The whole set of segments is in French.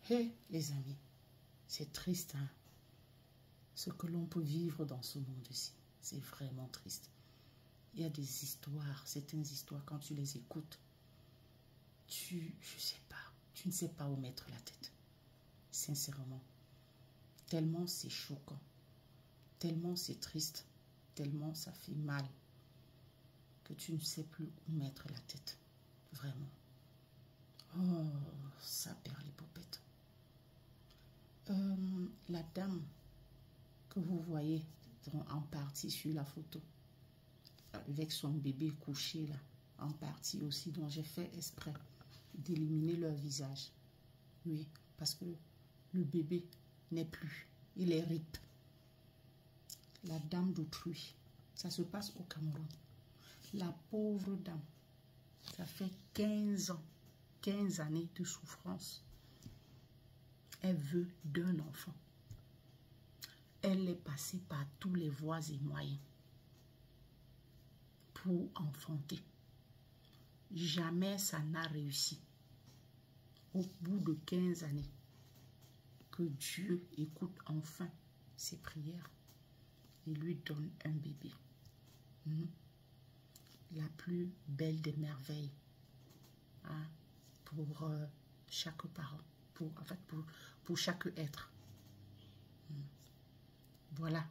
Hé, les amis, c'est triste, hein? Ce que l'on peut vivre dans ce monde-ci, c'est vraiment triste. Il y a des histoires, certaines histoires, quand tu les écoutes, je sais pas, tu ne sais pas où mettre la tête. Sincèrement, tellement c'est choquant, tellement c'est triste, tellement ça fait mal, que tu ne sais plus où mettre la tête. Vraiment. Oh, ça perd les popettes. La dame que vous voyez en partie sur la photo, avec son bébé couché là, en partie aussi, dont j'ai fait exprès d'éliminer leur visage. Oui, parce que le bébé n'est plus, il est RIP. La dame d'autrui, ça se passe au Cameroun. La pauvre dame, ça fait 15 ans, 15 années de souffrance. Elle veut d'un enfant. Elle est passée par tous les voies et moyens pour enfanter. Jamais ça n'a réussi. Au bout de 15 années, que Dieu écoute enfin ses prières et lui donne un bébé. La plus belle des merveilles, hein, pour chaque parent, pour chaque être. Voilà,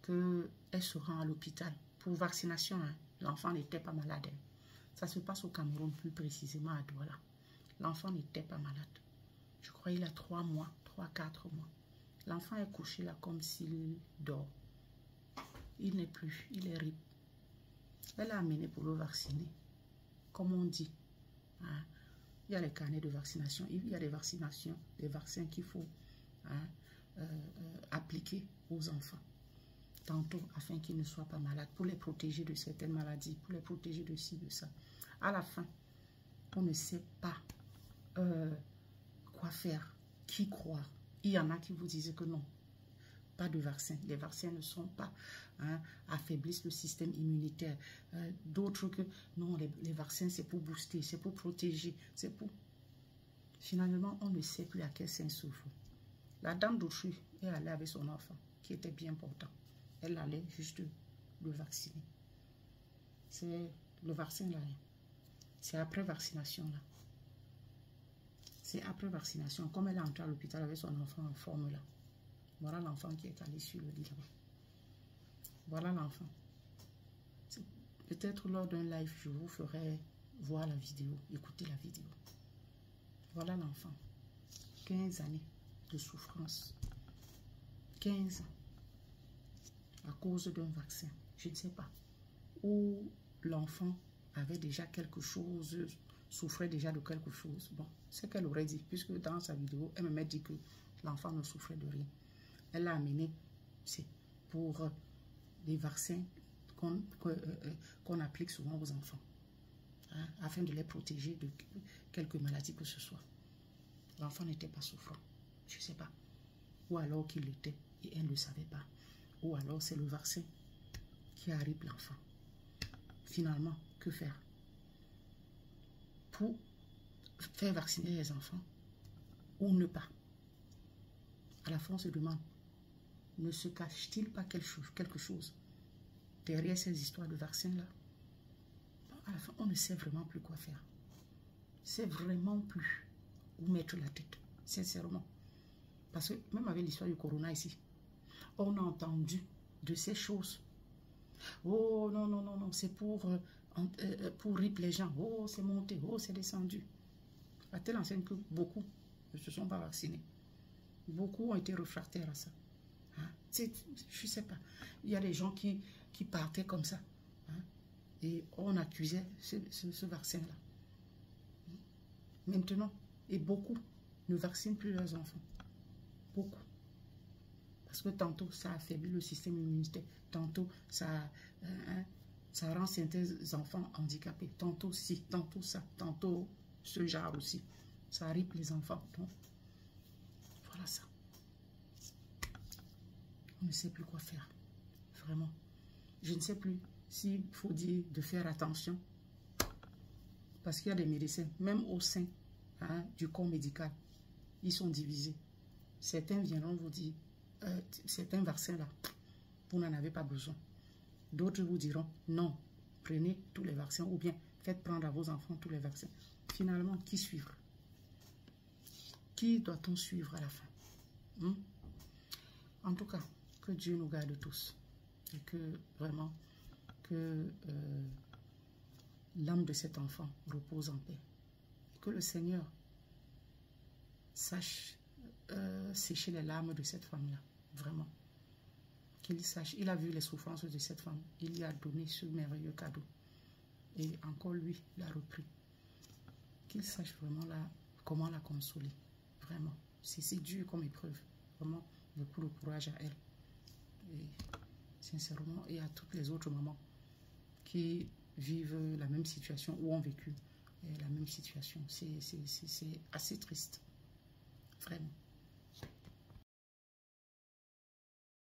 qu'elle se rend à l'hôpital pour vaccination. Hein. L'enfant n'était pas malade. Hein. Ça se passe au Cameroun, plus précisément à Douala. L'enfant n'était pas malade. Je crois qu'il a 3 mois, 3-4 mois. L'enfant est couché là comme s'il dort. Il n'est plus, il est RIP. Elle l'a amené pour le vacciner. Comme on dit, hein, il y a les carnets de vaccination, il y a des vaccinations, des vaccins qu'il faut appliquer aux enfants. Tantôt afin qu'ils ne soient pas malades, pour les protéger de certaines maladies, pour les protéger de ci, de ça. À la fin, on ne sait pas quoi faire, qui croire. Il y en a qui vous disent que non, pas de vaccin. Les vaccins ne sont pas, hein, affaiblissent le système immunitaire. D'autres que non, les vaccins c'est pour booster, c'est pour protéger, c'est pour... Finalement, on ne sait plus à quel sens souffle. La dame d'autrui est allée avec son enfant, qui était bien portant. Elle allait juste le vacciner. C'est le vaccin là. C'est après vaccination là. C'est après vaccination. Comme elle est entrée à l'hôpital avec son enfant en forme là. Voilà l'enfant qui est allé sur le lit là-bas. Voilà l'enfant. Peut-être lors d'un live, je vous ferai voir la vidéo, écouter la vidéo. Voilà l'enfant. 15 années de souffrance. 15 ans. À cause d'un vaccin. Je ne sais pas. Ou l'enfant avait déjà quelque chose, souffrait déjà de quelque chose. Bon, c'est qu'elle aurait dit, puisque dans sa vidéo, elle m'a dit que l'enfant ne souffrait de rien. Elle l'a amené, c'est pour des vaccins qu'on applique souvent aux enfants, hein, afin de les protéger de quelques maladies que ce soit. L'enfant n'était pas souffrant, je ne sais pas. Ou alors qu'il l'était et elle ne le savait pas. Ou alors c'est le vaccin qui arrive l'enfant. Finalement, que faire? Pour faire vacciner les enfants ou ne pas? À la fin, on se demande, ne se cache-t-il pas quelque chose derrière ces histoires de vaccins-là? À la fin, on ne sait vraiment plus quoi faire. C'est vraiment plus où mettre la tête, sincèrement. Parce que même avec l'histoire du corona ici, on a entendu de ces choses. Oh non, non, non, non, c'est pour RIP les gens. Oh, c'est monté, oh, c'est descendu. À telle enseigne que beaucoup ne se sont pas vaccinés. Beaucoup ont été réfractaires à ça. Hein? Je ne sais pas. Il y a des gens qui partaient comme ça. Hein? Et on accusait ce vaccin-là. Maintenant, et beaucoup ne vaccinent plus leurs enfants. Beaucoup. Parce que tantôt, ça affaiblit le système immunitaire. Tantôt, ça rend certains enfants handicapés. Tantôt ci, tantôt ça, tantôt ce genre aussi. Ça arrive les enfants. Donc, voilà ça. On ne sait plus quoi faire. Vraiment. Je ne sais plus s'il faut dire de faire attention. Parce qu'il y a des médecins, même au sein, hein, du corps médical, ils sont divisés. Certains viendront vous dire, certains vaccins-là, vous n'en avez pas besoin. D'autres vous diront, non, prenez tous les vaccins ou bien faites prendre à vos enfants tous les vaccins. Finalement, qui suivre? Qui doit-on suivre à la fin? En tout cas, que Dieu nous garde tous. Et que vraiment, que l'âme de cet enfant repose en paix. Que le Seigneur sache sécher les larmes de cette femme-là. Vraiment. Qu'il sache. Il a vu les souffrances de cette femme. Il lui a donné ce merveilleux cadeau. Et encore lui, il a repris. Qu'il sache vraiment comment la consoler. Vraiment. C'est dur comme épreuve. Vraiment, beaucoup de courage à elle. Et sincèrement, et à toutes les autres mamans qui vivent la même situation ou ont vécu la même situation. C'est assez triste.